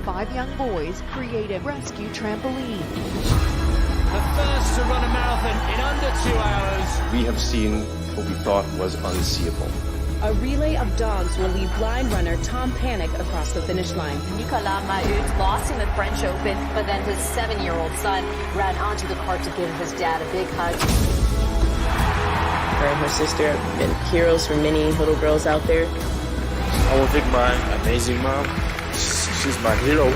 5 young boys create a rescue trampoline. The first to run a marathon in under 2 hours. We have seen what we thought was unseeable. A relay of dogs will lead blind runner Tom Panic across the finish line. Nicolas Mahut lost in the French Open, but then his 7-year-old son ran onto the cart to give his dad a big hug. Her and her sister have been heroes for many little girls out there. I want to thank my amazing mom. She's my hero.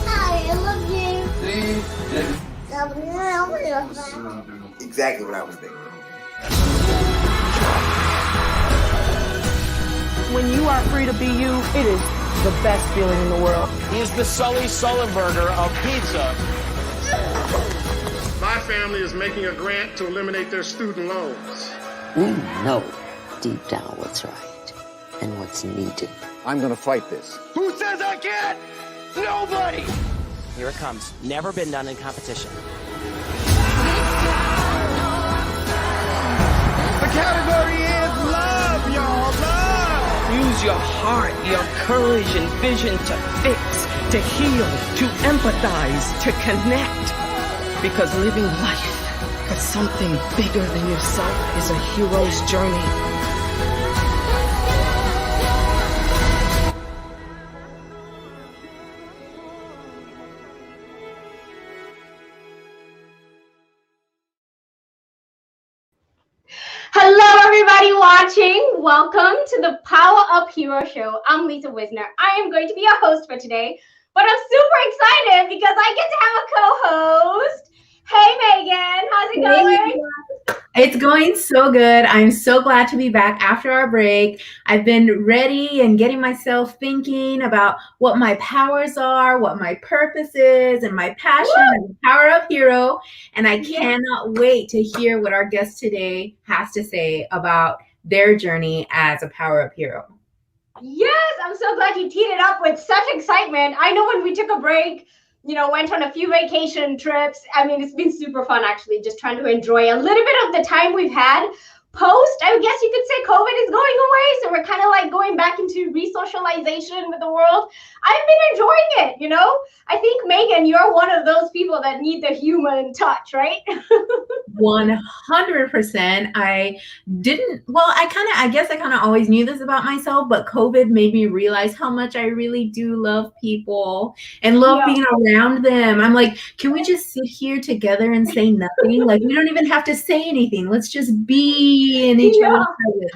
I love you. Exactly what I was thinking. When you are free to be you, it is the best feeling in the world. He's the Sully Sullenberger of pizza. My family is making a grant to eliminate their student loans. We know deep down what's right and what's needed. I'm going to fight this. Who says I can't? Nobody! Here it comes. Never been done in competition. The category is love, y'all. Love! Use your heart, your courage and vision to fix, to heal, to empathize, to connect. Because living life for something bigger than yourself is a hero's journey. Hello, everybody watching. Welcome to the Power Up Hero Show. I'm Lisa Wisner. I am going to be your host for today, but I'm super excited because I get to have a co-host. Hey, Megan. How's it going? It's going so good. I'm so glad to be back after our break. I've been ready and getting myself thinking about what my powers are, what my purpose is, and my passion as a Power Up Hero. And I cannot wait to hear what our guest today has to say about their journey as a Power Up Hero. Yes, I'm so glad you teed it up with such excitement. I know when we took a break, went on a few vacation trips. I mean, it's been super fun, actually, just trying to enjoy a little bit of the time we've had post. I guess you could say COVID is going away. So we're kind of like going back into re-socialization with the world. I've been enjoying it, I think, Megan, you're one of those people that need the human touch, right? 100%. I guess I kind of always knew this about myself, but COVID made me realize how much I really do love people and love being around them. I'm like, can we just sit here together and say nothing? Like, we don't even have to say anything. Let's just be in each other's presence.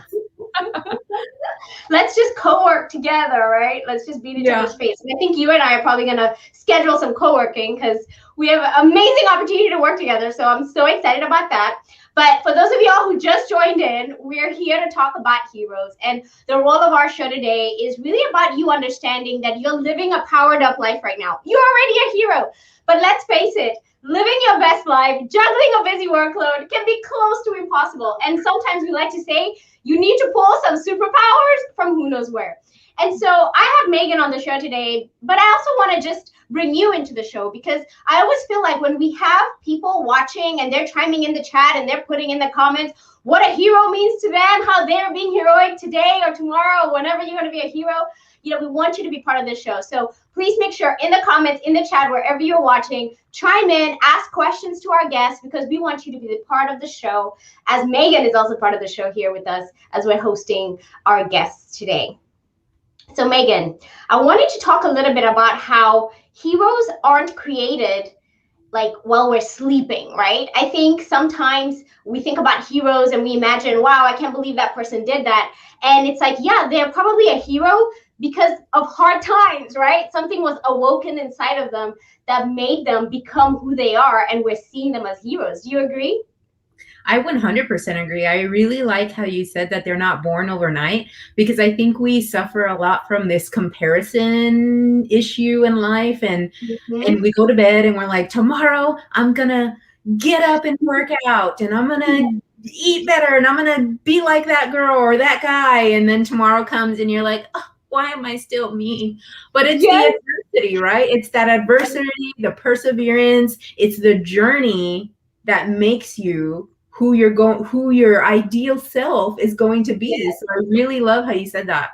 Let's just co-work together, right? Let's just be in each other's space. And I think you and I are probably going to schedule some co-working because we have an amazing opportunity to work together. So I'm so excited about that. But for those of y'all who just joined in, we're here to talk about heroes. And the role of our show today is really about you understanding that you're living a powered up life right now. You're already a hero. But let's face it, living your best life, juggling a busy workload can be close to impossible. And sometimes we like to say, you need to pull some superpowers from who knows where. And so I have Megan on the show today, but I also want to just bring you into the show because I always feel like when we have people watching and they're chiming in the chat and they're putting in the comments what a hero means to them, how they're being heroic today or tomorrow or whenever you're going to be a hero, we want you to be part of this show. So please make sure in the comments, in the chat, wherever you're watching, chime in, ask questions to our guests because we want you to be the part of the show as Megan is also part of the show here with us as we're hosting our guests today. So Megan, I wanted to talk a little bit about how heroes aren't created like while we're sleeping, right? I think sometimes we think about heroes and we imagine, wow, I can't believe that person did that. And it's like, yeah, they're probably a hero because of hard times, right? Something was awoken inside of them that made them become who they are, and we're seeing them as heroes. Do you agree? I 100% agree. I really like how you said that they're not born overnight because I think we suffer a lot from this comparison issue in life and we go to bed and we're like, tomorrow I'm going to get up and work out and I'm going to eat better and I'm going to be like that girl or that guy. And then tomorrow comes and you're like, oh, why am I still me? But it's the adversity, right? It's that adversity, the perseverance, it's the journey that makes you who your ideal self is going to be. So I really love how you said that.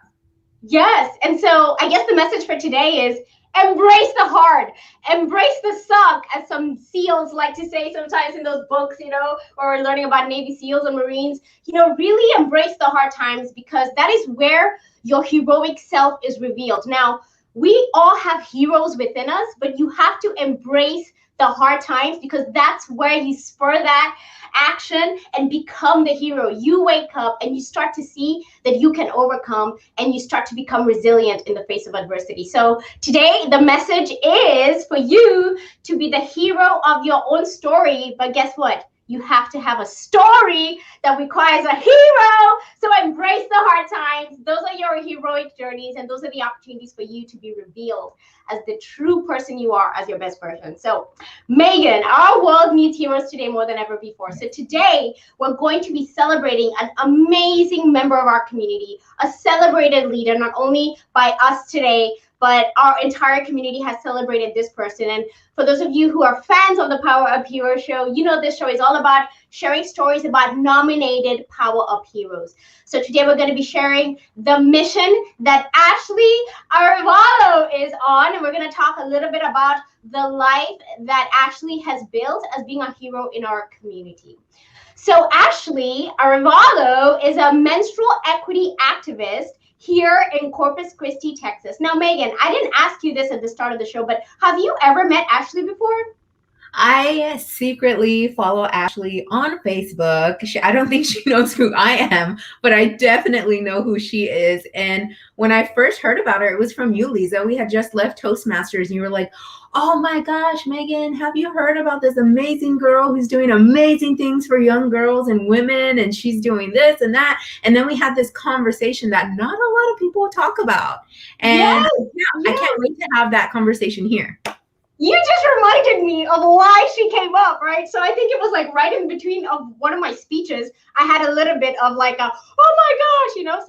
Yes. And so I guess the message for today is embrace the hard, embrace the suck, as some SEALs like to say sometimes in those books, or we're learning about Navy SEALs and Marines. Really embrace the hard times, because that is where your heroic self is revealed. Now, we all have heroes within us, but you have to embrace the hard times, because that's where you spur that action and become the hero. You wake up and you start to see that you can overcome, and you start to become resilient in the face of adversity. So today, the message is for you to be the hero of your own story. But guess what? You have to have a story that requires a hero. So embrace the hard times. Those are your heroic journeys, and those are the opportunities for you to be revealed as the true person you are, as your best version. So Megan, our world needs heroes today more than ever before. So today we're going to be celebrating an amazing member of our community, a celebrated leader, not only by us today, but our entire community has celebrated this person. And for those of you who are fans of the PowerUp Hero Show, this show is all about sharing stories about nominated PowerUp heroes. So today we're going to be sharing the mission that Ashley Arevalo is on, and we're going to talk a little bit about the life that Ashley has built as being a hero in our community. So Ashley Arevalo is a menstrual equity activist here in Corpus Christi, Texas. Now, Megan, I didn't ask you this at the start of the show, but have you ever met Ashley before? I secretly follow Ashley on Facebook. I don't think she knows who I am, but I definitely know who she is. And when I first heard about her, it was from you, Lisa. We had just left Toastmasters, and you were like, oh my gosh, Megan, have you heard about this amazing girl who's doing amazing things for young girls and women, and she's doing this and that? And then we had this conversation that not a lot of people talk about. And I can't wait to have that conversation here. You just reminded me of why she came up, right? So I think it was like right in between of one of my speeches, I had a little bit of like a, oh my gosh,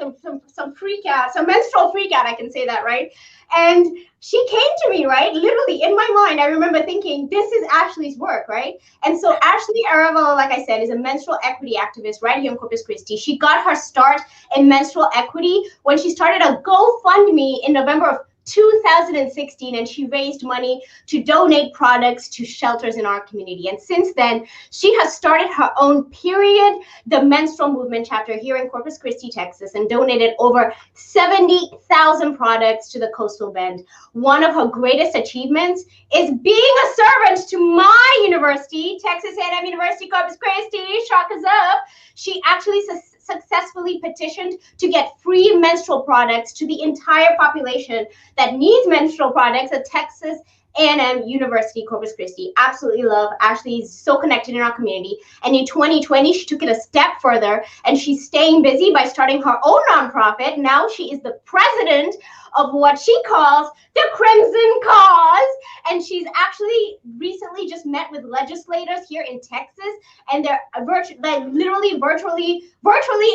some freak out, some menstrual freak out, I can say that, right? And she came to me, right? Literally in my mind, I remember thinking, this is Ashley's work, right? And so Ashley Arevalo, like I said, is a menstrual equity activist right here in Corpus Christi. She got her start in menstrual equity when she started a GoFundMe in November of 2016, and she raised money to donate products to shelters in our community. And since then, she has started her own Period, the menstrual movement chapter here in Corpus Christi, Texas, and donated over 70,000 products to the coastal bend. One of her greatest achievements is being a servant to my university, Texas A&M University, Corpus Christi. Shock us up. She actually successfully petitioned to get free menstrual products to the entire population that needs menstrual products at Texas A&M University, Corpus Christi. Absolutely love. Ashley is so connected in our community. And in 2020, she took it a step further, and she's staying busy by starting her own nonprofit. Now she is the president of what she calls the Crimson Cause. And she's actually recently just met with legislators here in Texas, and they're virtually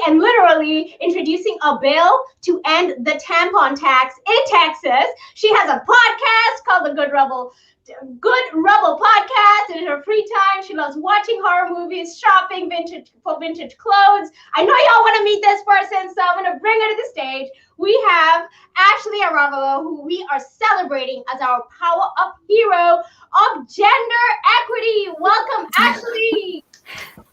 and literally introducing a bill to end the tampon tax in Texas. She has a podcast called the Good Rebel podcast, and in her free time she loves watching horror movies, shopping for vintage clothes. I know y'all want to meet this person, so I'm going to bring her to the stage. We have Ashley Arevalo, who we are celebrating as our PowerUp hero of gender equity. Welcome, Ashley.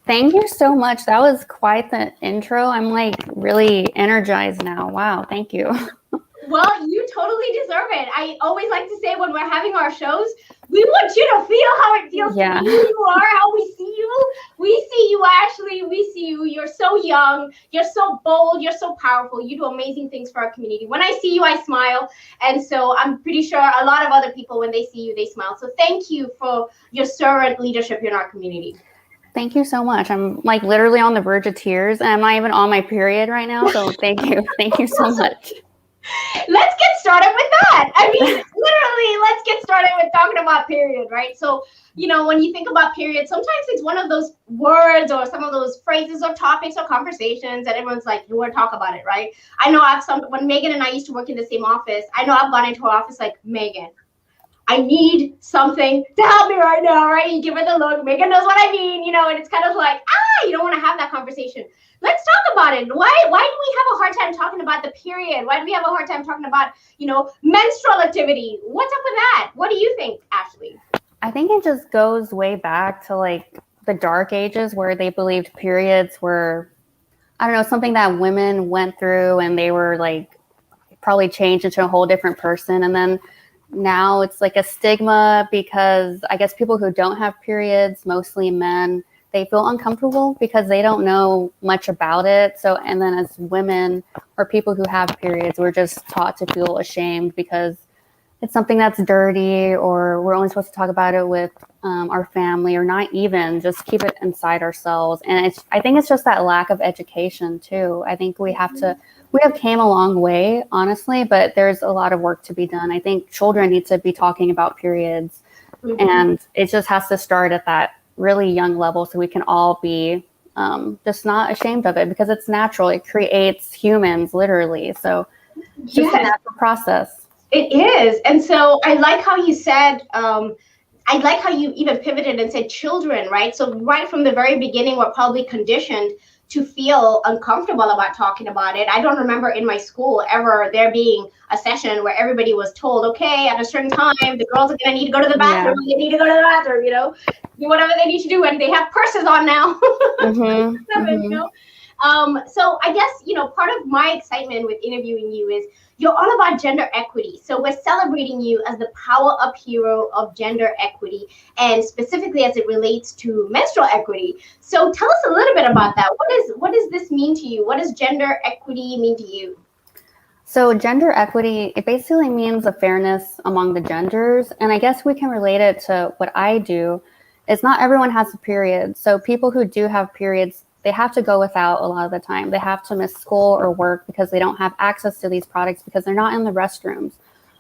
Thank you so much. That was quite the intro. I'm like really energized now. Wow, thank you. Well, you totally deserve it. I always like to say when we're having our shows, we want you to feel how it feels to be who you are, how we see you. We see you, Ashley. We see you. You're so young. You're so bold. You're so powerful. You do amazing things for our community. When I see you, I smile. And so I'm pretty sure a lot of other people, when they see you, they smile. So thank you for your servant leadership in our community. Thank you so much. I'm like literally on the verge of tears, and I'm not even on my period right now. So thank you. Thank you so much. Let's get started with that. I mean, literally, let's get started with talking about period, right? So, when you think about period, sometimes it's one of those words or some of those phrases or topics or conversations that everyone's like, you want to talk about it, right? I know when Megan and I used to work in the same office, I know I've gone into her office like, Megan, I need something to help me right now, right? You give her the look, Megan knows what I mean, you know, and it's kind of like, you don't want to have that conversation. Let's talk about it. Why do we have a hard time talking about the period? Why do we have a hard time talking about, you know, menstrual activity? What's up with that? What do you think, Ashley? I think it just goes way back to like the dark ages where they believed periods were, I don't know, something that women went through and they were like probably changed into a whole different person. And then now it's like a stigma because I guess people who don't have periods, mostly men, they feel uncomfortable because they don't know much about it. So, and then as women or people who have periods, we're just taught to feel ashamed because it's something that's dirty, or we're only supposed to talk about it with our family, or not even just keep it inside ourselves. And I think it's just that lack of education too. I think we have came a long way, honestly, but there's a lot of work to be done. I think children need to be talking about periods, and it just has to start at that really young level so we can all be just not ashamed of it because it's natural. It creates humans, literally. So it's just a natural process. It is. And so I like how you said, I like how you even pivoted and said children, right? So right from the very beginning, we're probably conditioned to feel uncomfortable about talking about it. I don't remember in my school ever there being a session where everybody was told, okay, at a certain time, the girls are going to need to go to the bathroom. They need to go to the bathroom, you know, do whatever they need to do. And they have purses on now. You know? So I guess, you know, part of my excitement with interviewing you is you're all about gender equity. So we're celebrating you as the PowerUp hero of gender equity, and specifically as it relates to menstrual equity. So tell us a little bit about that. What does this mean to you? What does gender equity mean to you? So gender equity, it basically means a fairness among the genders. And I guess we can relate it to what I do. Is not everyone has a period. So people who do have periods, they have to go without a lot of the time. They have to miss school or work because they don't have access to these products because they're not in the restrooms.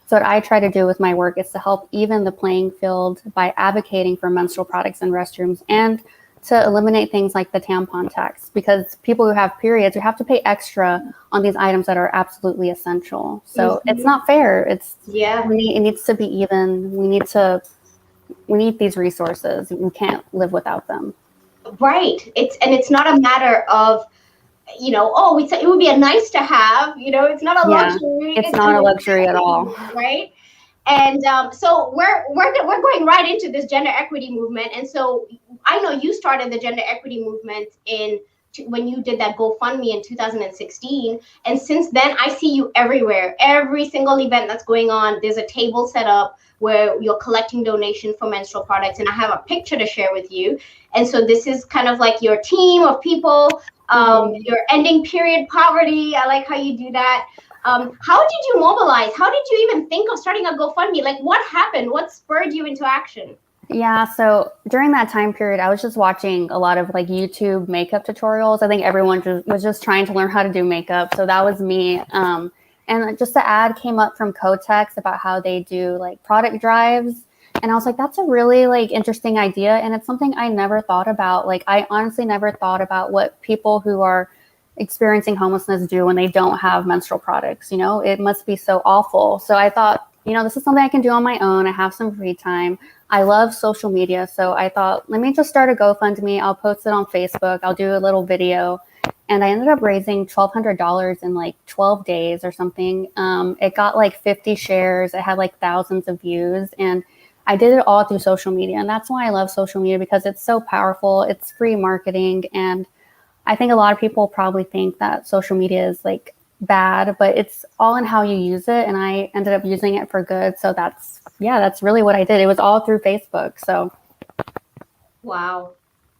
So what I try to do with my work is to help even the playing field by advocating for menstrual products in restrooms and to eliminate things like the tampon tax, because people who have periods, you have to pay extra on these items that are absolutely essential. So it's not fair. It needs to be even. We need these resources. We can't live without them. Right. It's not a matter of, you know, it would be a nice to have, you know, it's not a luxury. It's not a luxury at all. Right. And so we're going right into this gender equity movement. And so I know you started the gender equity movement when you did that GoFundMe in 2016. And since then, I see you everywhere. Every single event that's going on, there's a table set up where you're collecting donation for menstrual products. And I have a picture to share with you. And so this is kind of like your team of people. You're ending period poverty. I like how you do that. How did you mobilize? How did you even think of starting a GoFundMe? Like, what happened? What spurred you into action? Yeah, so during that time period, I was just watching a lot of like YouTube makeup tutorials. I think everyone was just trying to learn how to do makeup. So that was me. And just the ad came up from Kotex about how they do like product drives. And I was like, that's a really like interesting idea. And it's something I never thought about. Like, I honestly never thought about what people who are experiencing homelessness do when they don't have menstrual products. You know, it must be so awful. So I thought, you know, this is something I can do on my own. I have some free time. I love social media. So I thought, let me just start a GoFundMe. I'll post it on Facebook. I'll do a little video. And I ended up raising $1,200 in like 12 days or something. It got like 50 shares. It had like thousands of views. And I did it all through social media. And that's why I love social media, because it's so powerful. It's free marketing. And I think a lot of people probably think that social media is like bad, but it's all in how you use it. And I ended up using it for good. So that's really what I did. It was all through Facebook. So. Wow.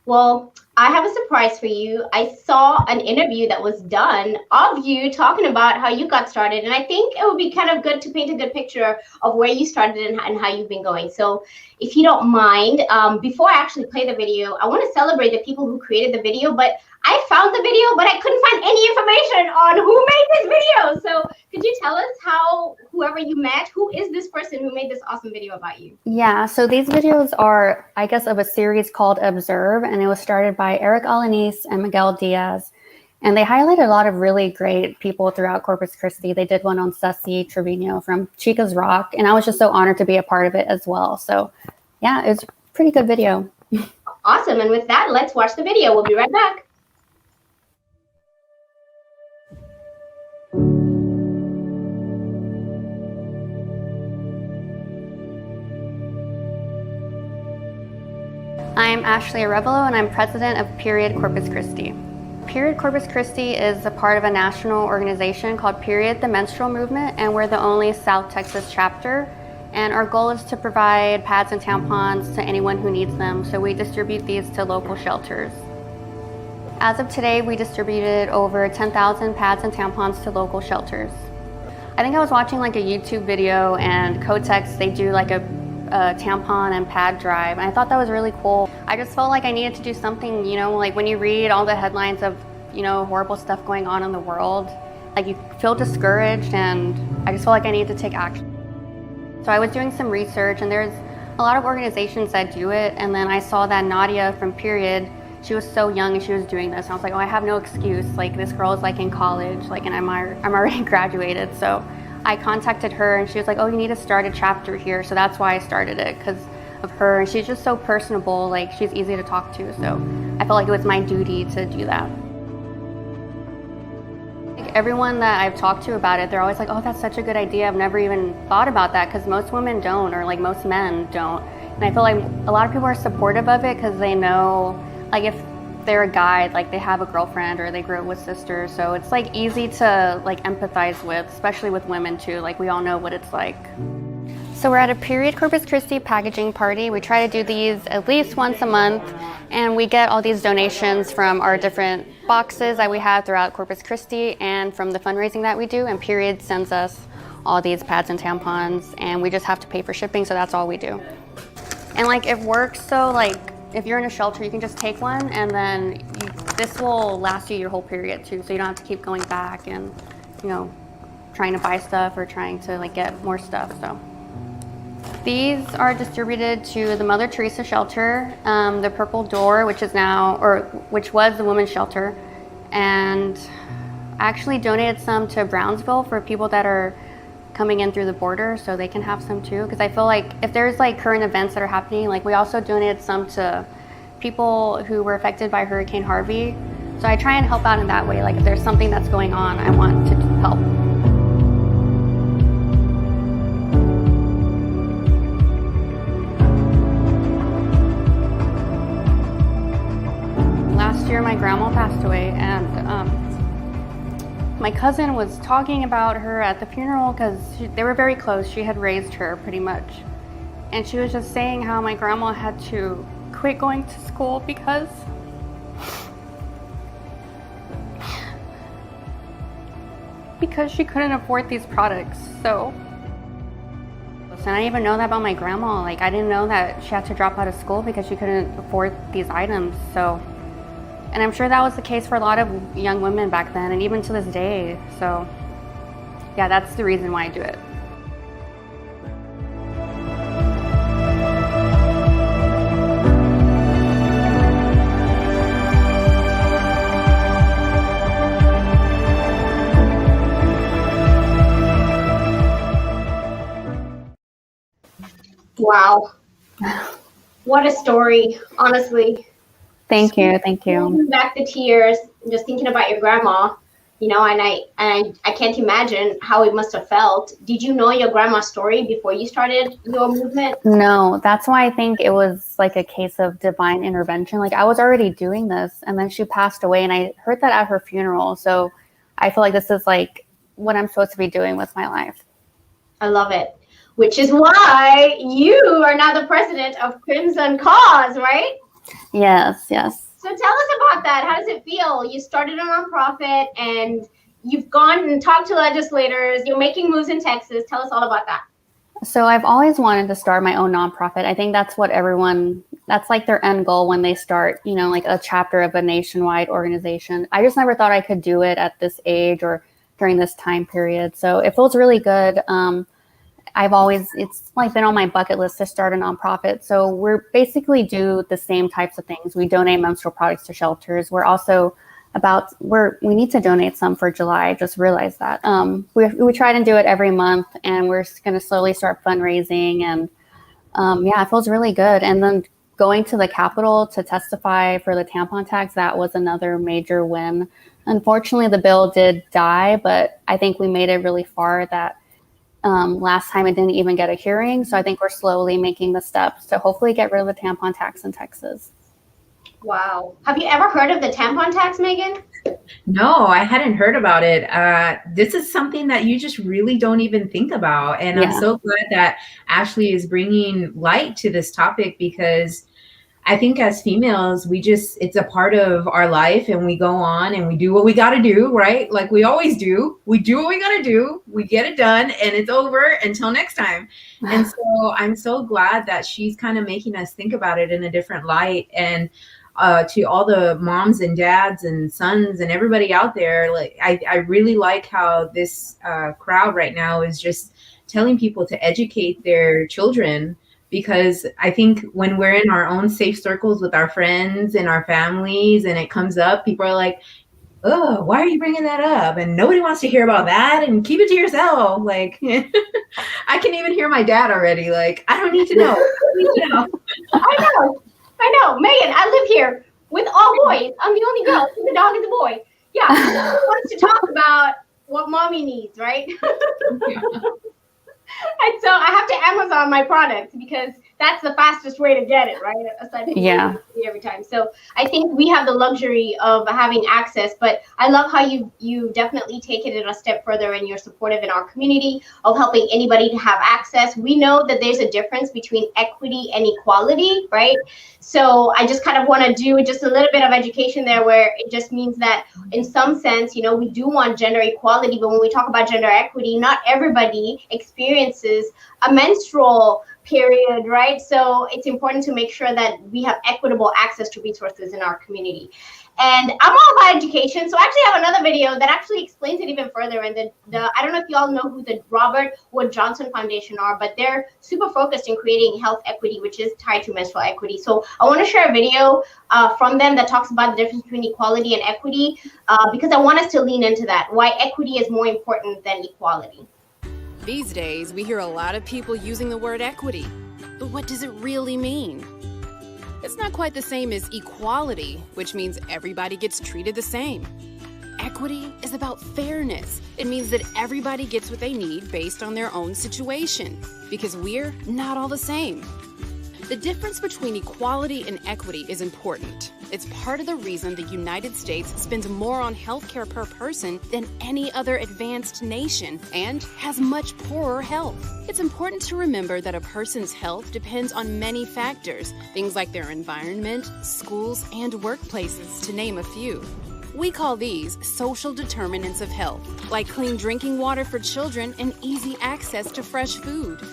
Well, I have a surprise for you. I saw an interview that was done of you talking about how you got started. And I think it would be kind of good to paint a good picture of where you started and how you've been going. So if you don't mind, before I actually play the video, I want to celebrate the people who created the video. But I found the video, but I couldn't find any information on who made this video. So could you tell us how, whoever you met, who is this person who made this awesome video about you? Yeah, so these videos are, I guess, of a series called Observe, and it was started by Eric Alanis and Miguel Diaz. And they highlighted a lot of really great people throughout Corpus Christi. They did one on Ceci Trevino from Chica's Rock, and I was just so honored to be a part of it as well. So yeah, it was a pretty good video. Awesome. And with that, let's watch the video. We'll be right back. I'm Ashley Arevalo, and I'm president of Period Corpus Christi. Period Corpus Christi is a part of a national organization called Period the Menstrual Movement, and we're the only South Texas chapter. And our goal is to provide pads and tampons to anyone who needs them, so we distribute these to local shelters. As of today, we distributed over 10,000 pads and tampons to local shelters. I think I was watching like a YouTube video, and Kotex, they do like a tampon and pad drive, and I thought that was really cool. I just felt like I needed to do something, you know, like when you read all the headlines of, you know, horrible stuff going on in the world, like you feel discouraged, and I just felt like I needed to take action. So I was doing some research, and there's a lot of organizations that do it, and then I saw that Nadia from Period, she was so young and she was doing this, and I was like, oh, I have no excuse, like this girl is like in college, like, and I'm already graduated. So I contacted her, and she was like, oh, you need to start a chapter here. So that's why I started it, because of her, and she's just so personable, like she's easy to talk to, so I felt like it was my duty to do that. Like, everyone that I've talked to about it, they're always like, oh, that's such a good idea, I've never even thought about that, because most women don't, or like most men don't. And I feel like a lot of people are supportive of it because they know, like if they're a guy, like they have a girlfriend or they grew up with sisters, so it's like easy to like empathize with, especially with women too, like we all know what it's like. So we're at a Period Corpus Christi packaging party. We try to do these at least once a month, and we get all these donations from our different boxes that we have throughout Corpus Christi and from the fundraising that we do, and Period sends us all these pads and tampons, and we just have to pay for shipping, so that's all we do. And like it works, so like if you're in a shelter, you can just take one, and then this will last you your whole period too, so you don't have to keep going back and, you know, trying to buy stuff or trying to like get more stuff. So these are distributed to the Mother Teresa shelter, the Purple Door, which was the women's shelter, and I actually donated some to Brownsville for people that are coming in through the border, so they can have some too, because I feel like if there's like current events that are happening, like we also donated some to people who were affected by Hurricane Harvey, so I try and help out in that way. Like if there's something that's going on, I want to help. Last year my grandma passed away, and my cousin was talking about her at the funeral because they were very close. She had raised her pretty much. And she was just saying how my grandma had to quit going to school because she couldn't afford these products. So, and I didn't even know that about my grandma. Like I didn't know that she had to drop out of school because she couldn't afford these items. So, and I'm sure that was the case for a lot of young women back then, and even to this day. So yeah, that's the reason why I do it. Wow. What a story, honestly. Thank you, thank you. Back the tears, just thinking about your grandma, you know, and I can't imagine how it must have felt. Did you know your grandma's story before you started your movement? No, that's why I think it was like a case of divine intervention. Like I was already doing this, and then she passed away, and I heard that at her funeral. So I feel like this is like what I'm supposed to be doing with my life. I love it. Which is why you are now the president of Crimson Cause, right? Yes, yes. So tell us about that. How does it feel? You started a nonprofit and you've gone and talked to legislators. You're making moves in Texas. Tell us all about that. So I've always wanted to start my own nonprofit. I think that's what that's like their end goal when they start, you know, like a chapter of a nationwide organization. I just never thought I could do it at this age or during this time period. So it feels really good. It's like been on my bucket list to start a nonprofit. So we're basically do the same types of things. We donate menstrual products to shelters. We're also we need to donate some for July. I just realized that. We try to do it every month, and we're going to slowly start fundraising, and it feels really good. And then going to the Capitol to testify for the tampon tax, that was another major win. Unfortunately, the bill did die, but I think we made it really far that last time it didn't even get a hearing. So I think we're slowly making the steps to hopefully get rid of the tampon tax in Texas. Wow. Have you ever heard of the tampon tax, Megan? No, I hadn't heard about it. This is something that you just really don't even think about. And I'm so glad that Ashley is bringing light to this topic, because I think as females, it's a part of our life, and we go on and we do what we got to do, right? Like we always do. We do what we got to do. We get it done, and it's over until next time. And so I'm so glad that she's kind of making us think about it in a different light. And to all the moms and dads and sons and everybody out there, like I really like how this crowd right now is just telling people to educate their children, because I think when we're in our own safe circles with our friends and our families and it comes up, people are like, oh, why are you bringing that up? And nobody wants to hear about that, and keep it to yourself. Like, I can even hear my dad already. Like, I don't need to know. I know. Megan, I live here with all boys. I'm the only girl. The dog is a boy. Yeah. Who wants to talk about what mommy needs, right? And so I have to Amazon my products, because that's the fastest way to get it, right? Aside from every time. So I think we have the luxury of having access, but I love how you definitely take it a step further, and you're supportive in our community of helping anybody to have access. We know that there's a difference between equity and equality, right? So I just kind of want to do just a little bit of education there, where it just means that in some sense, we do want gender equality, but when we talk about gender equity, not everybody experiences a menstrual period, right? So it's important to make sure that we have equitable access to resources in our community. And I'm all about education, so I actually have another video that actually explains it even further. And I don't know if you all know who the Robert Wood Johnson Foundation are, but they're super focused in creating health equity, which is tied to menstrual equity. So I want to share a video from them that talks about the difference between equality and equity, because I want us to lean into that, why equity is more important than equality. These days, we hear a lot of people using the word equity, but what does it really mean? It's not quite the same as equality, which means everybody gets treated the same. Equity is about fairness. It means that everybody gets what they need based on their own situation, because we're not all the same. The difference between equality and equity is important. It's part of the reason the United States spends more on healthcare per person than any other advanced nation and has much poorer health. It's important to remember that a person's health depends on many factors, things like their environment, schools, and workplaces, to name a few. We call these social determinants of health, like clean drinking water for children and easy access to fresh food.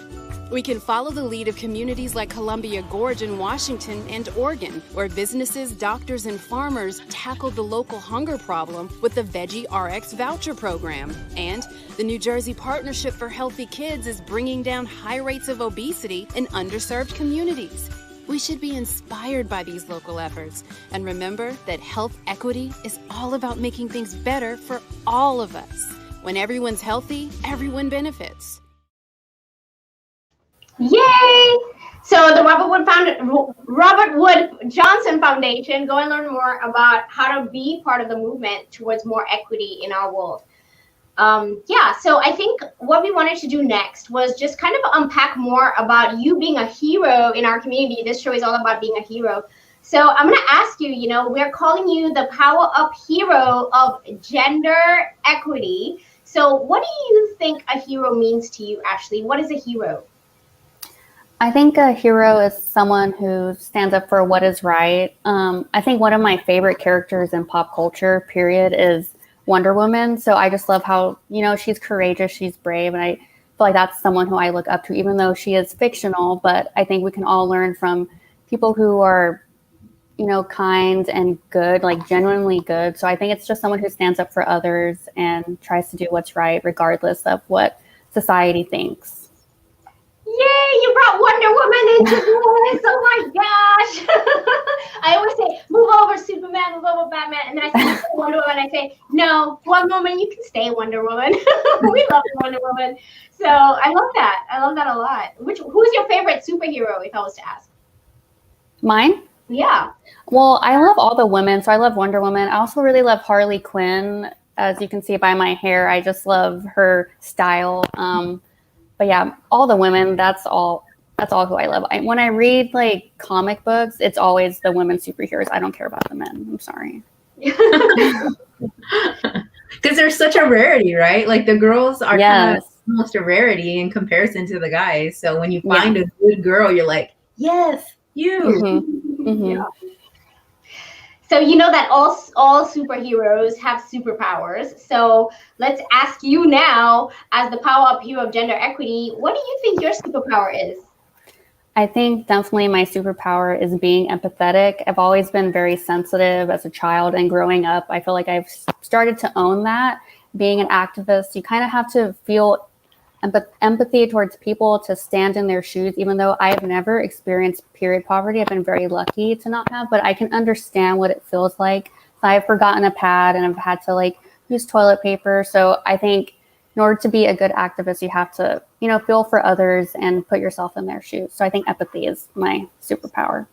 We can follow the lead of communities like Columbia Gorge in Washington and Oregon, where businesses, doctors, and farmers tackled the local hunger problem with the Veggie RX voucher program. And the New Jersey Partnership for Healthy Kids is bringing down high rates of obesity in underserved communities. We should be inspired by these local efforts and remember that health equity is all about making things better for all of us. When everyone's healthy, everyone benefits. Yay! So the Robert Wood Johnson Foundation, go and learn more about how to be part of the movement towards more equity in our world. So I think what we wanted to do next was just kind of unpack more about you being a hero in our community. This show is all about being a hero. So I'm going to ask you, we're calling you the PowerUp hero of gender equity. So what do you think a hero means to you, Ashley? What is a hero? I think a hero is someone who stands up for what is right. I think one of my favorite characters in pop culture, period, is Wonder Woman. So I just love how, she's courageous, she's brave, and I feel like that's someone who I look up to, even though she is fictional. But I think we can all learn from people who are, kind and good, like genuinely good. So I think it's just someone who stands up for others and tries to do what's right, regardless of what society thinks. Yay, you brought Wonder Woman into this. Oh my gosh. I always say, move over, Superman, Batman, blah, blah, Batman. And then I say Wonder Woman, I say, no, Wonder Woman, you can stay Wonder Woman. We love Wonder Woman. So I love that. I love that a lot. Who's your favorite superhero, if I was to ask? Mine? Yeah. Well, I love all the women, so I love Wonder Woman. I also really love Harley Quinn. As you can see by my hair, I just love her style. But yeah, all the women, that's all who I love. When I read like comic books, it's always the women superheroes. I don't care about the men. I'm sorry. Because they're such a rarity, right? Like the girls are kind of almost a rarity in comparison to the guys. So when you find a good girl, you're like, yes, you. Mm-hmm. Mm-hmm. Yeah. So you know that all superheroes have superpowers. So let's ask you now, as the PowerUp hero of gender equity, what do you think your superpower is? I think definitely my superpower is being empathetic. I've always been very sensitive as a child, and growing up, I feel like I've started to own that. Being an activist, you kind of have to feel empathy towards people, to stand in their shoes, even though I've never experienced period poverty. I've been very lucky to not have, but I can understand what it feels like. So I've forgotten a pad and I've had to like use toilet paper. So I think in order to be a good activist, you have to, feel for others and put yourself in their shoes. So I think empathy is my superpower.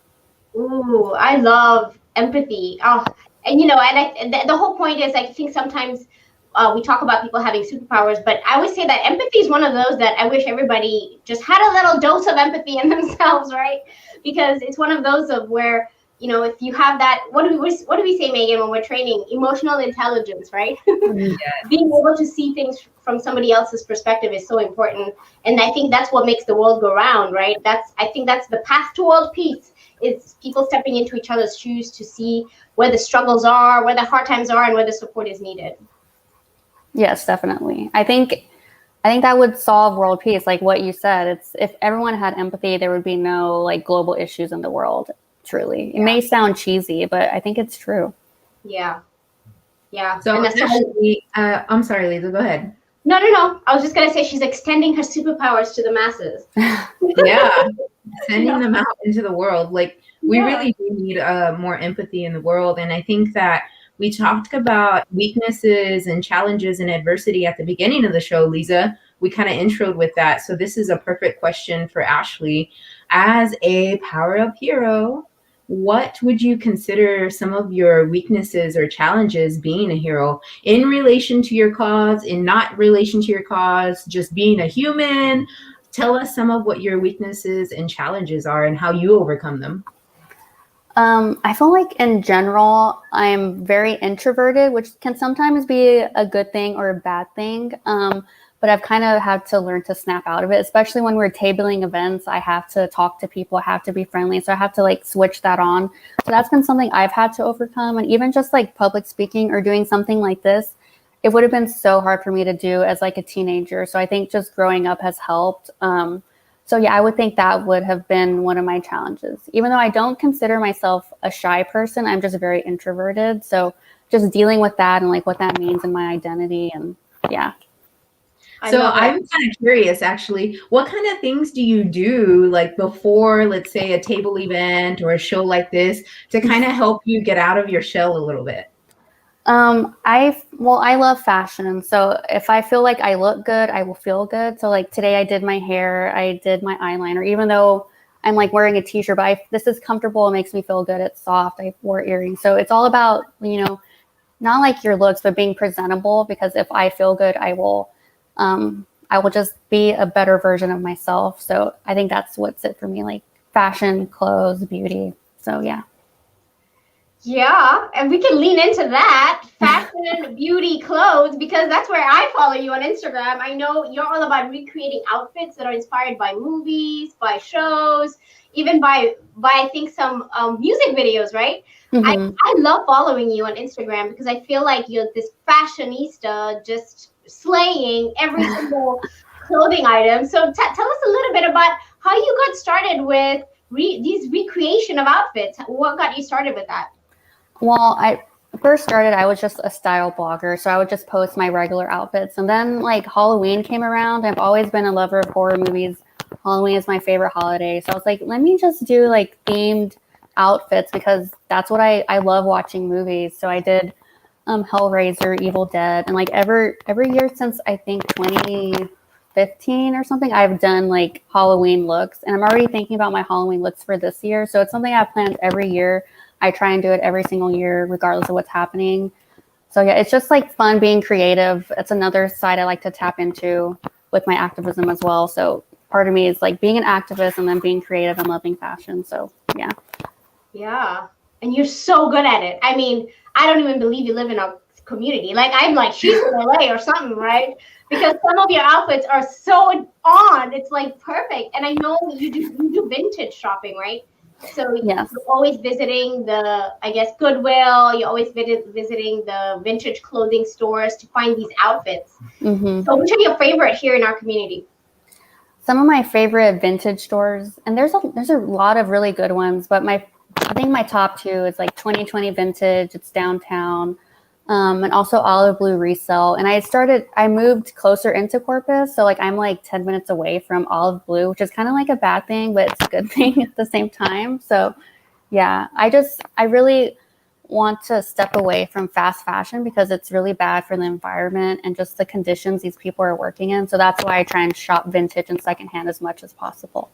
Ooh, I love empathy. Oh, and the whole point is, I think sometimes we talk about people having superpowers, but I would say that empathy is one of those that I wish everybody just had a little dose of empathy in themselves, right? Because it's one of those of where, if you have that, what do we say, Megan, when we're training? Emotional intelligence, right? Being able to see things from somebody else's perspective is so important. And I think that's what makes the world go round, right? I think that's the path to world peace, is people stepping into each other's shoes to see where the struggles are, where the hard times are, and where the support is needed. Yes, definitely. I think that would solve world peace. Like what you said, it's if everyone had empathy, there would be no like global issues in the world. Truly, it may sound cheesy, but I think it's true. Yeah. So actually, I'm sorry, Lisa, go ahead. No. I was just gonna say she's extending her superpowers to the masses. Sending them out into the world. Like we really do need more empathy in the world, and I think that we talked about weaknesses and challenges and adversity at the beginning of the show, Lisa. We kind of introed with that. So this is a perfect question for Ashley. As a PowerUp hero, what would you consider some of your weaknesses or challenges being a hero in relation to your cause, in not relation to your cause, just being a human? Tell us some of what your weaknesses and challenges are and how you overcome them. I feel like in general, I'm very introverted, which can sometimes be a good thing or a bad thing. But I've kind of had to learn to snap out of it, especially when we're tabling events. I have to talk to people, I have to be friendly. So I have to like switch that on. So that's been something I've had to overcome. And even just like public speaking or doing something like this, it would have been so hard for me to do as like a teenager. So I think just growing up has helped. So yeah, I would think that would have been one of my challenges. Even though I don't consider myself a shy person, I'm just very introverted. So just dealing with that and like what that means in my identity, and yeah. So I'm kind of curious, actually, what kind of things do you do like before, let's say, a table event or a show like this to kind of help you get out of your shell a little bit? I love fashion. So if I feel like I look good, I will feel good. So like today I did my hair, I did my eyeliner, even though I'm like wearing a t-shirt, but this is comfortable. It makes me feel good. It's soft. I wore earrings. So it's all about, not like your looks, but being presentable, because if I feel good, I will just be a better version of myself. So I think that's what's it for me, like fashion, clothes, beauty. So yeah. Yeah, and we can lean into that, fashion, beauty, clothes, because that's where I follow you on Instagram. I know you're all about recreating outfits that are inspired by movies, by shows, even by I think some music videos, right? Mm-hmm. I love following you on Instagram because I feel like you're this fashionista, just slaying every single clothing item. So tell us a little bit about how you got started with these recreation of outfits. What got you started with that? Well, I first started, I was just a style blogger. So I would just post my regular outfits. And then like Halloween came around. I've always been a lover of horror movies. Halloween is my favorite holiday. So I was like, let me just do like themed outfits because that's what I love watching movies. So I did Hellraiser, Evil Dead, and like every year since I think 2015 or something, I've done like Halloween looks, and I'm already thinking about my Halloween looks for this year. So it's something I've planned every year. I try and do it every single year, regardless of what's happening. So yeah, it's just like fun being creative. It's another side I like to tap into with my activism as well. So part of me is like being an activist and then being creative and loving fashion. So yeah. Yeah. And you're so good at it. I mean, I don't even believe you live in a community. Like I'm like, she's in LA or something, right? Because some of your outfits are so on. It's like perfect. And I know you do vintage shopping, right? So yes. You're always visiting the, I guess, Goodwill. You're always visiting the vintage clothing stores to find these outfits. Mm-hmm. So which are your favorite here in our community? Some of my favorite vintage stores, and there's a lot of really good ones, but I think my top two is like 2020 Vintage. It's downtown, and also Olive Blue Resale. And I moved closer into Corpus, so like I'm like 10 minutes away from Olive Blue, which is kind of like a bad thing, but it's a good thing at the same time. So yeah, I really want to step away from fast fashion because it's really bad for the environment and just the conditions these people are working in. So that's why I try and shop vintage and secondhand as much as possible.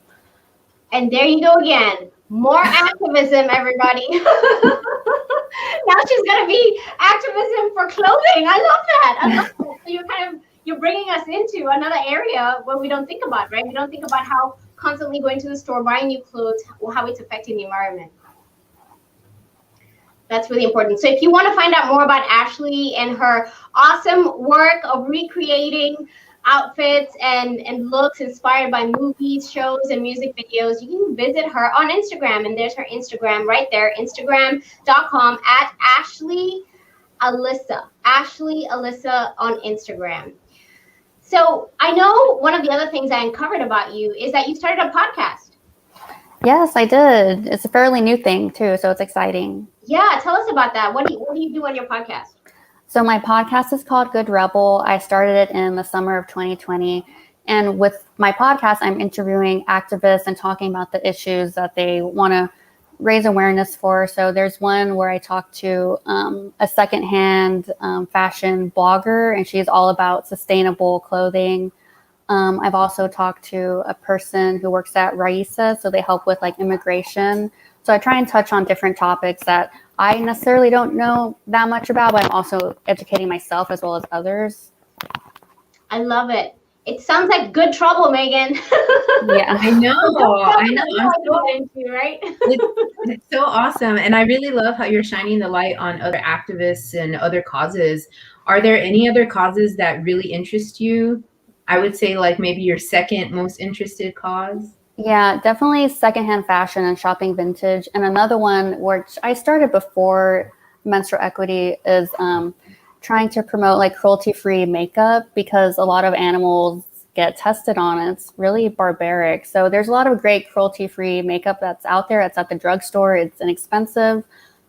And there you go again. More activism, everybody. Now she's going to be activism for clothing. I love that. So you're bringing us into another area where we don't think about, right? We don't think about how constantly going to the store, buying new clothes, how it's affecting the environment. That's really important. So if you want to find out more about Ashley and her awesome work of recreating outfits and looks inspired by movies, shows, and music videos, you can visit her on Instagram. And there's her Instagram right there, instagram.com @AshleyAlyssa. Ashley Alyssa on Instagram. So I know one of the other things I uncovered about you is that you started a podcast. Yes, I did. It's a fairly new thing too, so it's exciting. Yeah, tell us about that. What do you do on your podcast? So my podcast is called Good Rebel. I started it in the summer of 2020. And with my podcast, I'm interviewing activists and talking about the issues that they want to raise awareness for. So there's one where I talk to a secondhand fashion blogger, and she's all about sustainable clothing. I've also talked to a person who works at Raisa, so they help with like immigration. So I try and touch on different topics that I necessarily don't know that much about, but I'm also educating myself as well as others. I love it. It sounds like good trouble, Megan. Yeah, I know. Right? It's so awesome. And I really love how you're shining the light on other activists and other causes. Are there any other causes that really interest you? I would say like maybe your second most interested cause. Yeah, definitely secondhand fashion and shopping vintage. And another one, which I started before menstrual equity, is trying to promote like cruelty-free makeup because a lot of animals get tested on it. It's really barbaric. So there's a lot of great cruelty-free makeup that's out there. It's at the drugstore. It's inexpensive.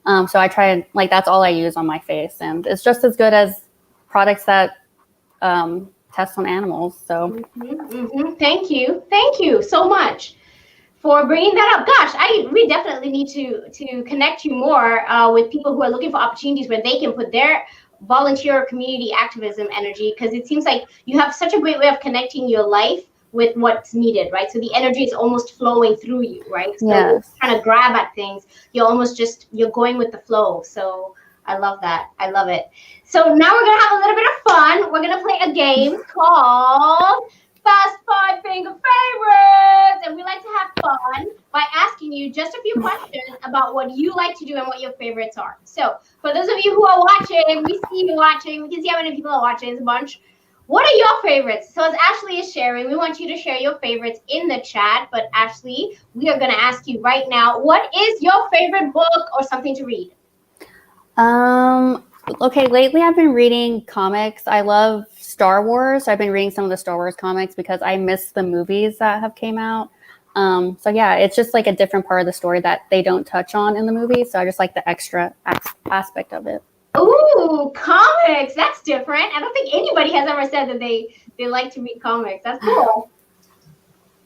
So I try and like that's all I use on my face, and it's just as good as products that test on animals. So Thank you so much for bringing that up. Gosh, we definitely need to connect you more with people who are looking for opportunities where they can put their volunteer or community activism energy, because it seems like you have such a great way of connecting your life with what's needed, right? So the energy is almost flowing through you, right? So you're trying to grab at things, you're going with the flow. So I love that. I love it. So now we're going to have a little bit of fun. We're going to play a game called Fast 5 Finger Favorites. And we like to have fun by asking you just a few questions about what you like to do and what your favorites are. So for those of you who are watching, we see you watching. We can see how many people are watching. It's a bunch. What are your favorites? So as Ashley is sharing, we want you to share your favorites in the chat. But Ashley, we are going to ask you right now, what is your favorite book or something to read? Okay, lately I've been reading comics. I love Star Wars. So I've been reading some of the Star Wars comics because I miss the movies that have came out. So yeah, it's just like a different part of the story that they don't touch on in the movie. So I just like the extra aspect of it. Ooh, comics. That's different. I don't think anybody has ever said that they like to read comics. That's cool.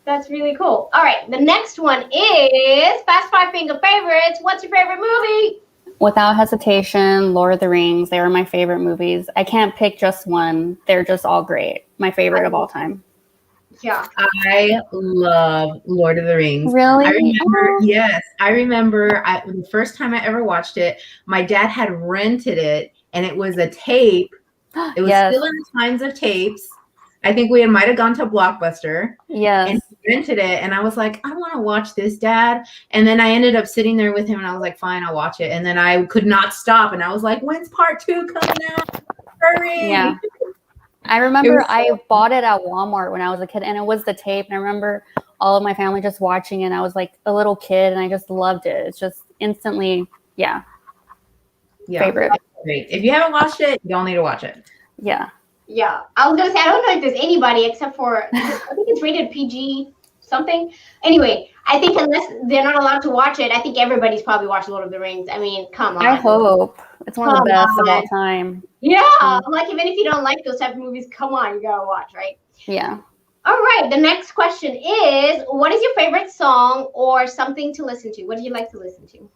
That's really cool. All right, the next one is Fast Five Finger Favorites. What's your favorite movie? Without hesitation, Lord of the Rings. They are my favorite movies. I can't pick just one. They're just all great. My favorite of all time. Yeah. I love Lord of the Rings. Really? I remember, yes. I remember the first time I ever watched it, my dad had rented it, and it was a tape. It was still in the times of tapes. I think we might have gone to Blockbuster. Yes. And he rented it, and I was like, I want to watch this, Dad. And then I ended up sitting there with him, and I was like, fine, I'll watch it. And then I could not stop, and I was like, when's part 2 coming out? Hurry! Yeah. I remember I bought it at Walmart when I was a kid, and it was the tape. And I remember all of my family just watching it. And I was like a little kid, and I just loved it. It's just instantly, favorite. Great. If you haven't watched it, you don't need to watch it. Yeah. Yeah, I was gonna say I don't know if there's anybody except for I think it's rated PG something. Anyway, I think unless they're not allowed to watch it, I think everybody's probably watched Lord of the Rings. I mean, come on. I hope it's one of the best of all time. Yeah, like even if you don't like those type of movies, come on, you gotta watch, right? Yeah. All right. The next question is, what is your favorite song or something to listen to? What do you like to listen to?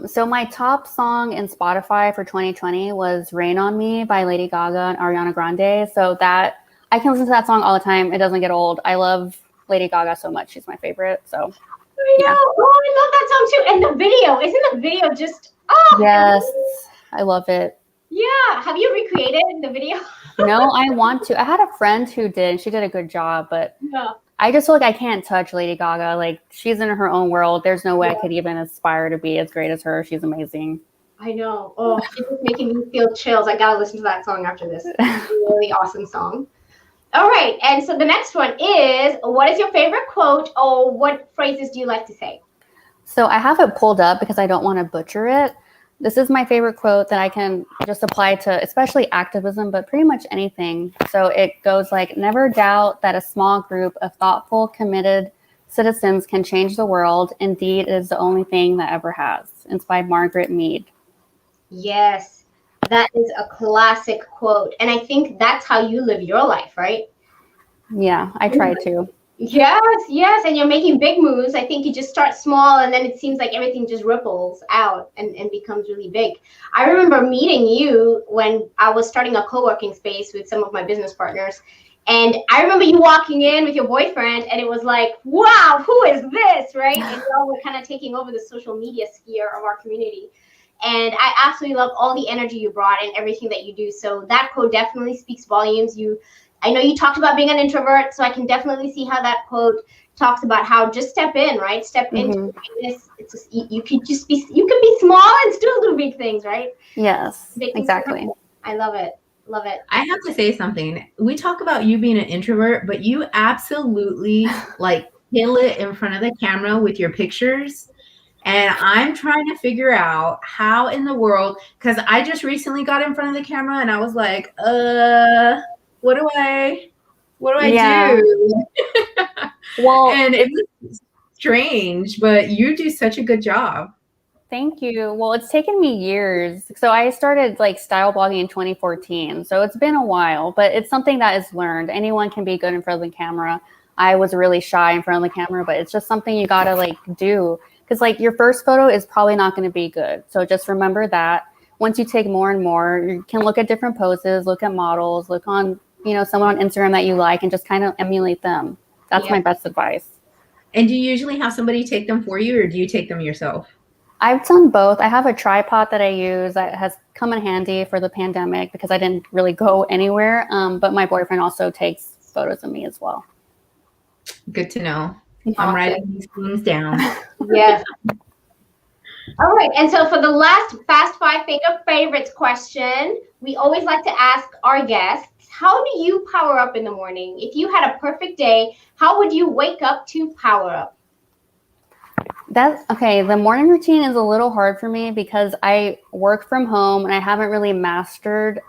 So my top song in Spotify for 2020 was Rain on Me by Lady Gaga and Ariana Grande. So that I can listen to that song all the time. It doesn't get old. I love Lady Gaga so much. She's my favorite. So I know. Oh, I love that song too. And the video, isn't the video just yes, I love it. Yeah. Have you recreated the video? No, I want to. I had a friend who did, and she did a good job, but I just feel like I can't touch Lady Gaga. Like, she's in her own world. There's no way I could even aspire to be as great as her. She's amazing. I know. Oh, it's just making me feel chills. I gotta listen to that song after this. It's a really awesome song. All right, and so the next one is, what is your favorite quote, or what phrases do you like to say? So I have it pulled up because I don't want to butcher it. This is my favorite quote that I can just apply to especially activism, but pretty much anything. So it goes like, never doubt that a small group of thoughtful, committed citizens can change the world. Indeed, it is the only thing that ever has. It's by Margaret Mead. Yes, that is a classic quote. And I think that's how you live your life, right? Yeah, I try to. Yes. And you're making big moves. I think you just start small, and then it seems like everything just ripples out and becomes really big. I remember meeting you when I was starting a co-working space with some of my business partners. And I remember you walking in with your boyfriend, and it was like, wow, who is this, right? And we all were kind of taking over the social media sphere of our community. And I absolutely love all the energy you brought and everything that you do. So that quote definitely speaks volumes. I know you talked about being an introvert, so I can definitely see how that quote talks about how just step in, right? Step into greatness. It's just, you could be small and still do big things, right? Yes, exactly. I love it. Love it. I have to say something. We talk about you being an introvert, but you absolutely like kill it in front of the camera with your pictures. And I'm trying to figure out how in the world, because I just recently got in front of the camera and I was like, what do I do? Well, and it was strange, but you do such a good job. Thank you. Well, it's taken me years. So I started like style blogging in 2014. So it's been a while, but it's something that is learned. Anyone can be good in front of the camera. I was really shy in front of the camera, but it's just something you got to like do. Because like your first photo is probably not going to be good. So just remember that. Once you take more and more, you can look at different poses, look at models, look on, someone on Instagram that you like, and just kind of emulate them. That's my best advice. And do you usually have somebody take them for you, or do you take them yourself? I've done both. I have a tripod that I use that has come in handy for the pandemic because I didn't really go anywhere. But my boyfriend also takes photos of me as well. Good to know. I'm writing these things down. Yes. All right. And so for the last Fast Five Finger Favorites question, we always like to ask our guests, how do you power up in the morning? If you had a perfect day, how would you wake up to power up? That's okay. The morning routine is a little hard for me because I work from home and I haven't really mastered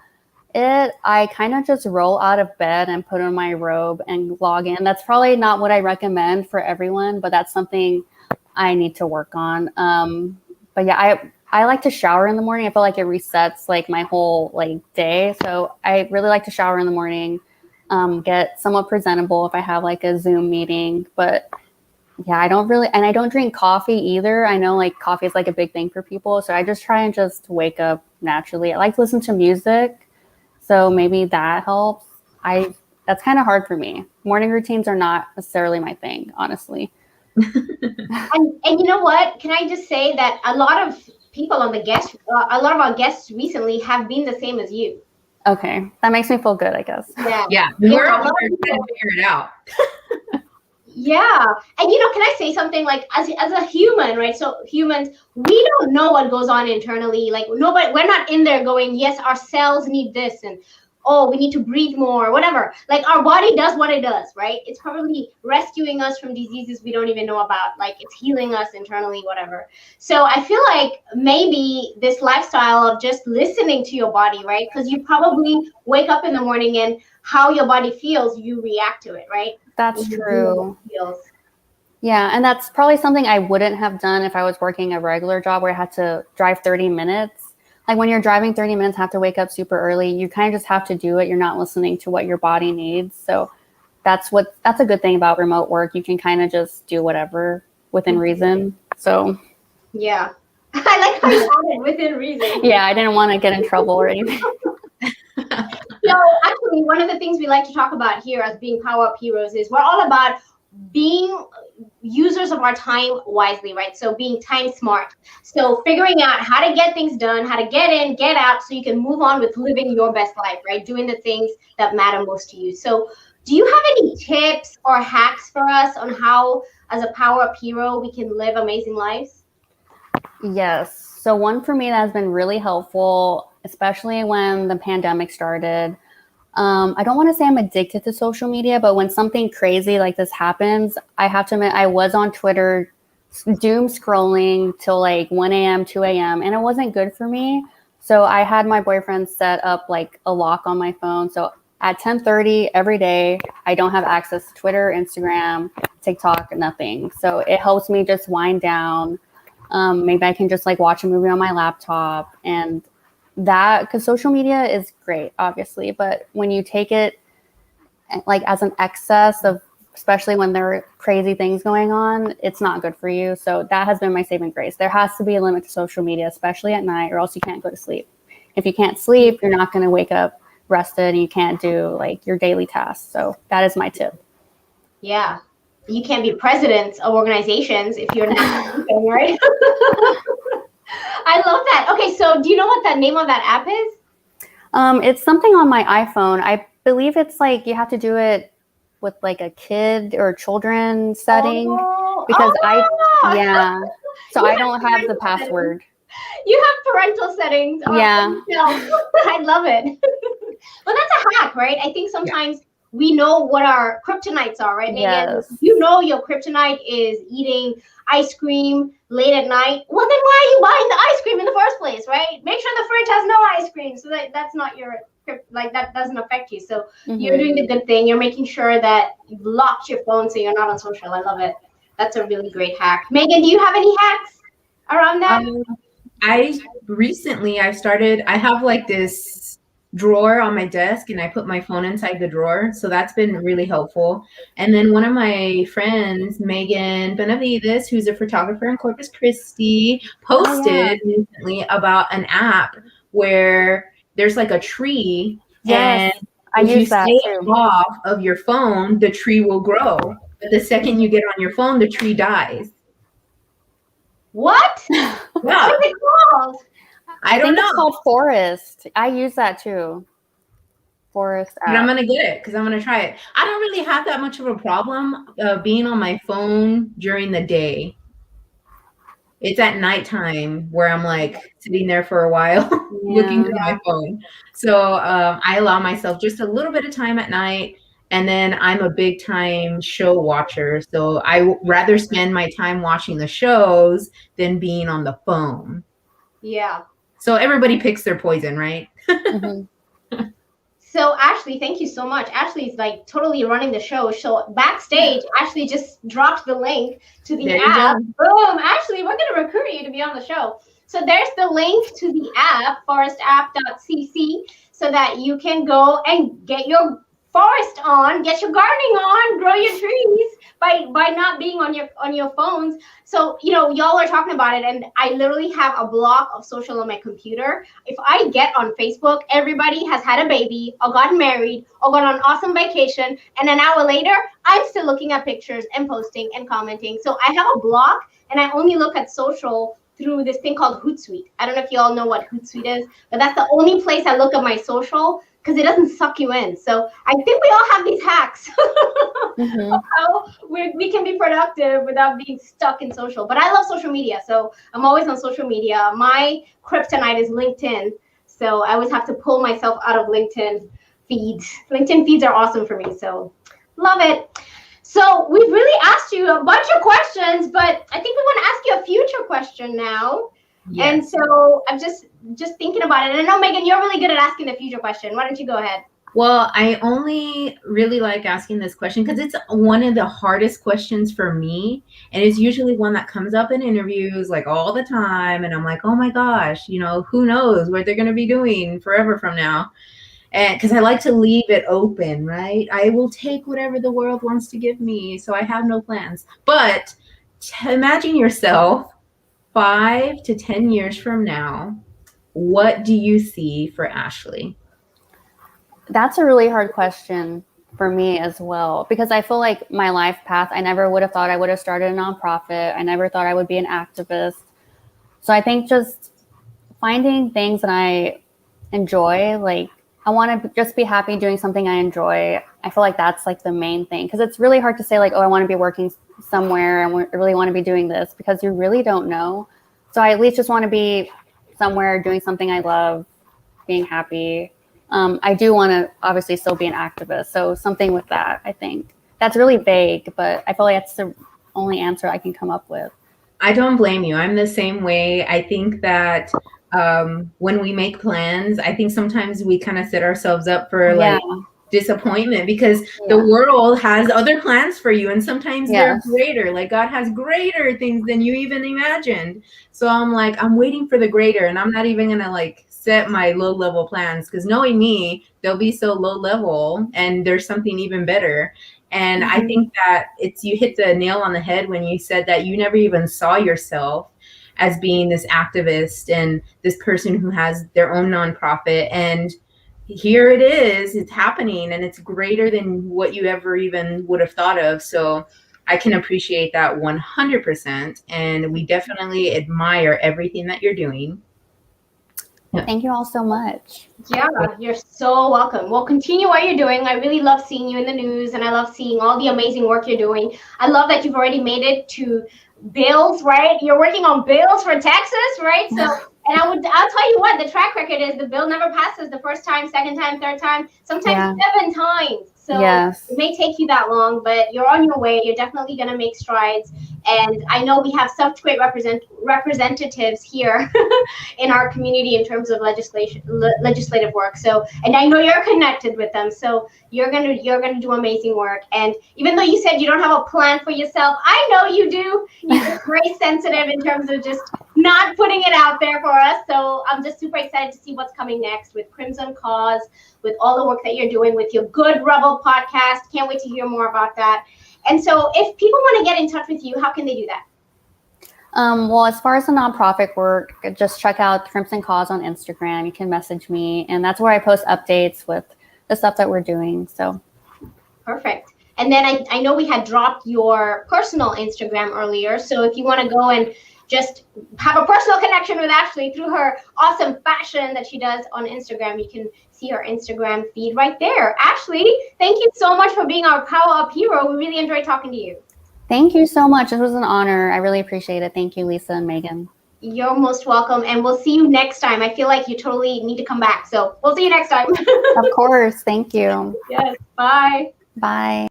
it. I kind of just roll out of bed and put on my robe and log in. That's probably not what I recommend for everyone, but that's something I need to work on. But yeah, I like to shower in the morning. I feel like it resets like my whole like day. So I really like to shower in the morning, get somewhat presentable if I have like a Zoom meeting. But yeah, I don't drink coffee either. I know like coffee is like a big thing for people. So I just try and just wake up naturally. I like to listen to music. So maybe that helps. That's kind of hard for me. Morning routines are not necessarily my thing, honestly. And you know what? Can I just say that a lot of people on a lot of our guests recently have been the same as you. Okay, that makes me feel good, I guess. Yeah. We're all trying to figure it out. Yeah. And can I say something, like as a human, right? So humans, we don't know what goes on internally. Like we're not in there going, yes, our cells need this, and we need to breathe more, whatever. Like our body does what it does, right? It's probably rescuing us from diseases we don't even know about. Like it's healing us internally, whatever. So I feel like maybe this lifestyle of just listening to your body, right? Because you probably wake up in the morning and how your body feels, you react to it, right? That's true. Yeah, and that's probably something I wouldn't have done if I was working a regular job where I had to drive 30 minutes. Like when you're driving 30 minutes, have to wake up super early. You kind of just have to do it. You're not listening to what your body needs. So that's a good thing about remote work. You can kind of just do whatever within reason. So yeah, I like how you added within reason. Yeah, I didn't want to get in trouble or anything. So actually, one of the things we like to talk about here as being PowerUp heroes is we're all about being users of our time wisely, right? So being time smart. So figuring out how to get things done, how to get in, get out, so you can move on with living your best life, right? Doing the things that matter most to you. So do you have any tips or hacks for us on how, as a PowerUp hero, we can live amazing lives? Yes. So one for me that has been really helpful, especially when the pandemic started. I don't want to say I'm addicted to social media, but when something crazy like this happens, I have to admit I was on Twitter doom scrolling till like 1 a.m., 2 a.m. and it wasn't good for me. So I had my boyfriend set up like a lock on my phone. So at 10:30 every day, I don't have access to Twitter, Instagram, TikTok, nothing. So it helps me just wind down. Maybe I can just like watch a movie on my laptop, and that, because social media is great, obviously, but when you take it like as an excess of, especially when there are crazy things going on, it's not good for you. So that has been my saving grace. There has to be a limit to social media, especially at night, or else you can't go to sleep. If you can't sleep, you're not going to wake up rested, and you can't do like your daily tasks. So that is my tip. Yeah. You can't be president of organizations if you're not sleeping, right? I love that. Okay, so do you know what the name of that app is? It's something on my iPhone. I believe it's like you have to do it with like a kid or children setting because so I don't have the password. You have parental settings. Yeah. I love it. Well, that's a hack, right? I think sometimes we know what our kryptonites are, right? Yes. You know your kryptonite is eating ice cream late at night. Well, then why are you buying the ice cream in the first place, right? Make sure the fridge has no ice cream so that's not your, like that doesn't affect you. So you're doing the good thing. You're making sure that you've locked your phone so you're not on social. I love it. That's a really great hack. Megan, do you have any hacks around that? I have like this drawer on my desk, and I put my phone inside the drawer. So that's been really helpful. And then one of my friends, Megan Benavides, who's a photographer in Corpus Christi, posted recently about an app where there's like a tree. Yes, and I if you use that stay too. off of your phone, the tree will grow. But the second you get on your phone, the tree dies. What? Yeah. What's it called? I don't know. It's called Forest. I use that too. Forest app. But I'm gonna get it because I'm gonna try it. I don't really have that much of a problem being on my phone during the day. It's at nighttime where I'm like sitting there for a while looking through my phone. So I allow myself just a little bit of time at night. And then I'm a big time show watcher. So I rather spend my time watching the shows than being on the phone. Yeah. So everybody picks their poison, right? So Ashley, thank you so much. Ashley's like totally running the show. So backstage, Ashley just dropped the link to the app. Boom, Ashley, we're gonna recruit you to be on the show. So there's the link to the app, forestapp.cc, so that you can go and get your forest on, get your gardening on, grow your trees by not being on your phones. So, you know, y'all are talking about it, and I literally have a block of social on my computer. If I get on Facebook, everybody has had a baby or gotten married or gone on an awesome vacation, and an hour later, I'm still looking at pictures and posting and commenting. So I have a block, and I only look at social through this thing called Hootsuite. I don't know if you all know what Hootsuite is, but that's the only place I look at my social, because it doesn't suck you in. So I think we all have these hacks of how we can be productive without being stuck in social. But I love social media, so I'm always on social media. My kryptonite is LinkedIn, so I always have to pull myself out of LinkedIn feeds. LinkedIn feeds are awesome for me, so love it. So we've really asked you a bunch of questions, but I think we want to ask you a future question now. Yes. And so I'm just thinking about it. And I know, Megan, you're really good at asking the future question. Why don't you go ahead? Well, I only really like asking this question because it's one of the hardest questions for me. And it's usually one that comes up in interviews like all the time. And I'm like, oh my gosh, you know, who knows what they're going to be doing forever from now. And because I like to leave it open, right? I will take whatever the world wants to give me. So I have no plans. But imagine yourself 5 to 10 years from now. What do you see for Ashley? That's a really hard question for me as well, because I feel like my life path, I never would have thought I would have started a nonprofit. I never thought I would be an activist. So I think just finding things that I enjoy, like I want to just be happy doing something I enjoy. I feel like that's like the main thing, because it's really hard to say like, oh, I want to be working somewhere and I really want to be doing this, because you really don't know. So I at least just want to be somewhere doing something I love, being happy. I do want to obviously still be an activist. So something with that, I think. That's really vague, but I feel like that's the only answer I can come up with. I don't blame you. I'm the same way. I think that when we make plans, I think sometimes we kind of set ourselves up for like disappointment, because the world has other plans for you, and sometimes they're greater. Like God has greater things than you even imagined. So I'm like, I'm waiting for the greater, and I'm not even gonna like set my low level plans, because knowing me, they'll be so low level and there's something even better. And I think that you hit the nail on the head when you said that you never even saw yourself as being this activist and this person who has their own nonprofit. And here it is, it's happening, and it's greater than what you ever even would have thought of. So I can appreciate that 100%. And we definitely admire everything that you're doing. Thank you all so much. Yeah, you're so welcome. Well, continue what you're doing. I really love seeing you in the news, and I love seeing all the amazing work you're doing. I love that you've already made it to bills, right? You're working on bills for Texas, right? So, and I'll tell you what, the track record is the bill never passes the first time, second time, third time, sometimes 7 times. So it may take you that long, but you're on your way. You're definitely going to make strides. And I know we have such great representatives here in our community in terms of legislative work. So, and I know you're connected with them. So you're gonna do amazing work. And even though you said you don't have a plan for yourself, I know you do. You're very sensitive in terms of just not putting it out there for us. So I'm just super excited to see what's coming next with Crimson Cause, with all the work that you're doing with your Good Rebel podcast. Can't wait to hear more about that. And so if people want to get in touch with you, how can they do that? Well, as far as the nonprofit work, just check out Crimson Cause on Instagram. You can message me, and that's where I post updates with the stuff that we're doing. So perfect. And then I know we had dropped your personal Instagram earlier. So if you want to go and just have a personal connection with Ashley through her awesome fashion that she does on Instagram, you can see her Instagram feed right there. Ashley, thank you so much for being our PowerUp hero. We really enjoyed talking to you. Thank you so much. It was an honor. I really appreciate it. Thank you, Lisa and Megan. You're most welcome. And we'll see you next time. I feel like you totally need to come back. So we'll see you next time. Of course. Thank you. Yes. Bye. Bye.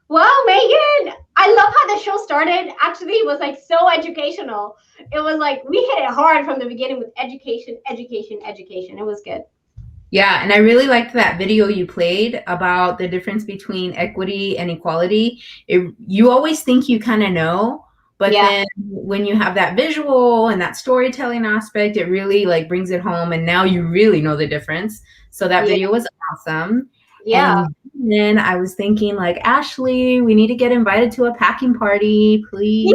Well, Megan, I love how the show started. Actually, it was like so educational. It was like we hit it hard from the beginning with education, education, education. It was good. Yeah, and I really liked that video you played about the difference between equity and equality. You always think you kind of know, but then when you have that visual and that storytelling aspect, it really like brings it home, and now you really know the difference. So that video was awesome. Yeah. And then I was thinking like, Ashley, we need to get invited to a packing party, please.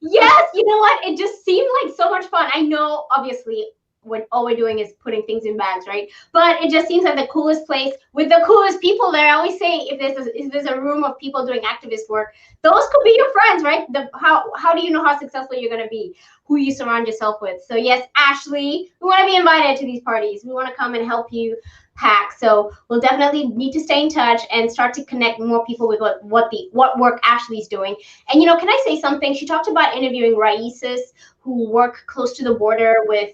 Yes. You know what? It just seemed like so much fun. I know, obviously, when all we're doing is putting things in bags, right? But it just seems like the coolest place with the coolest people there. I always say, if there's a room of people doing activist work, those could be your friends, right? How do you know how successful you're going to be? Who you surround yourself with. So yes, Ashley, we want to be invited to these parties. We want to come and help you pack. So we'll definitely need to stay in touch and start to connect more people with what work Ashley's doing. And can I say something? She talked about interviewing Raices who work close to the border with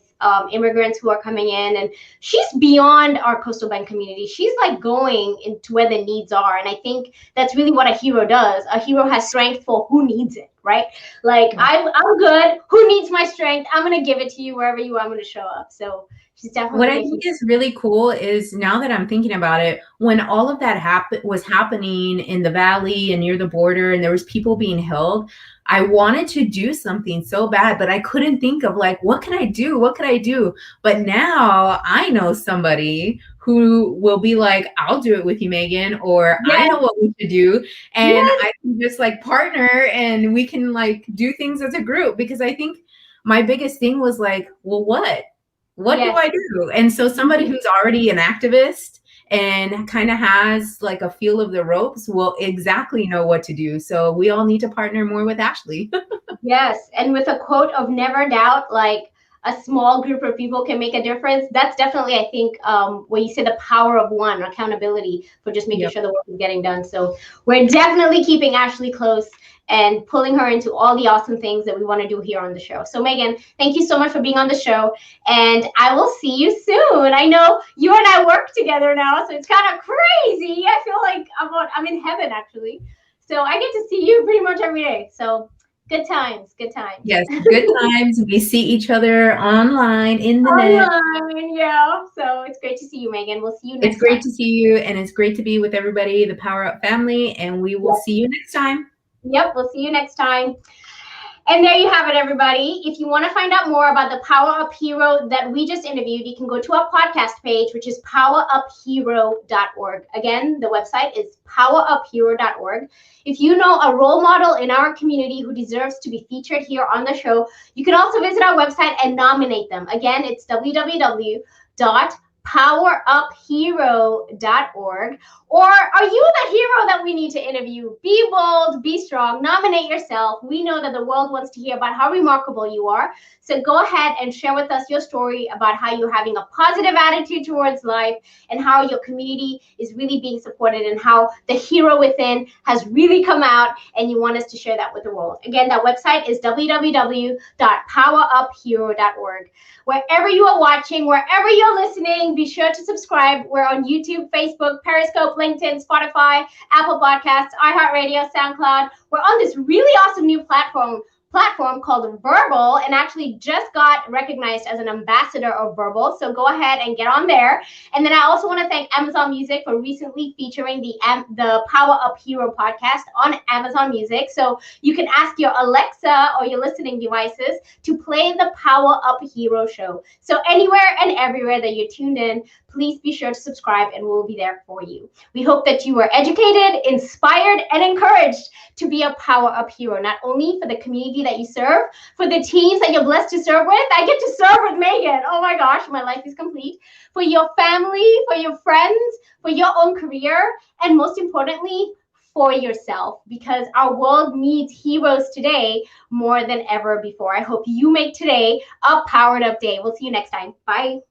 immigrants who are coming in, and she's beyond our coastal bend community. She's like going into where the needs are, and I think that's really what a hero does. A hero has strength for who needs it, right? Like I'm good. Who needs my strength? I'm gonna give it to you wherever you are. I'm gonna show up. So she's definitely. What I think is really cool is, now that I'm thinking about it, when all of that was happening in the valley and near the border, and there was people being held, I wanted to do something so bad, but I couldn't think of like, what can I do? What could I do? But now I know somebody who will be like, I'll do it with you, Megan, or I know what we should do. And I can just like partner, and we can like do things as a group. Because I think my biggest thing was like, well, what do I do? And so somebody who's already an activist and kind of has like a feel of the ropes will exactly know what to do. So we all need to partner more with Ashley. Yes. And with a quote of never doubt, like a small group of people can make a difference. That's definitely, I think, when you say the power of one, accountability for just making sure the work is getting done. So we're definitely keeping Ashley close and pulling her into all the awesome things that we want to do here on the show. So Megan, thank you so much for being on the show, and I will see you soon. I know you and I work together now, so it's kind of crazy. I feel like I'm in heaven, actually. So I get to see you pretty much every day. So good times. Yes, good times. We see each other online in the net. Yeah. So it's great to see you, Megan. We'll see you next time. It's great to see you, and it's great to be with everybody, the PowerUp family, and we will see you next time. Yep, we'll see you next time. And there you have it, everybody. If you want to find out more about the PowerUp hero that we just interviewed, you can go to our podcast page, which is poweruphero.org. Again, the website is poweruphero.org. If you know a role model in our community who deserves to be featured here on the show, you can also visit our website and nominate them. Again, it's www.poweruphero.org. Or are you the hero that we need to interview? Be bold, be strong, nominate yourself. We know that the world wants to hear about how remarkable you are. So go ahead and share with us your story about how you're having a positive attitude towards life, and how your community is really being supported, and how the hero within has really come out, and you want us to share that with the world. Again, that website is www.poweruphero.org. Wherever you are watching, wherever you're listening, be sure to subscribe. We're on YouTube, Facebook, Periscope, LinkedIn, Spotify, Apple Podcasts, iHeartRadio, SoundCloud. We're on this really awesome new platform called Verbal, and actually just got recognized as an ambassador of Verbal. So go ahead and get on there. And then I also want to thank Amazon Music for recently featuring the Power Up Hero podcast on Amazon Music. So you can ask your Alexa or your listening devices to play the Power Up Hero show. So anywhere and everywhere that you're tuned in, please be sure to subscribe, and we'll be there for you. We hope that you are educated, inspired, and encouraged to be a Power Up hero, not only for the community that you serve, for the teams that you're blessed to serve with. I get to serve with Megan. Oh my gosh, my life is complete. For your family, for your friends, for your own career, and most importantly, for yourself, because our world needs heroes today more than ever before. I hope you make today a powered up day. We'll see you next time. Bye.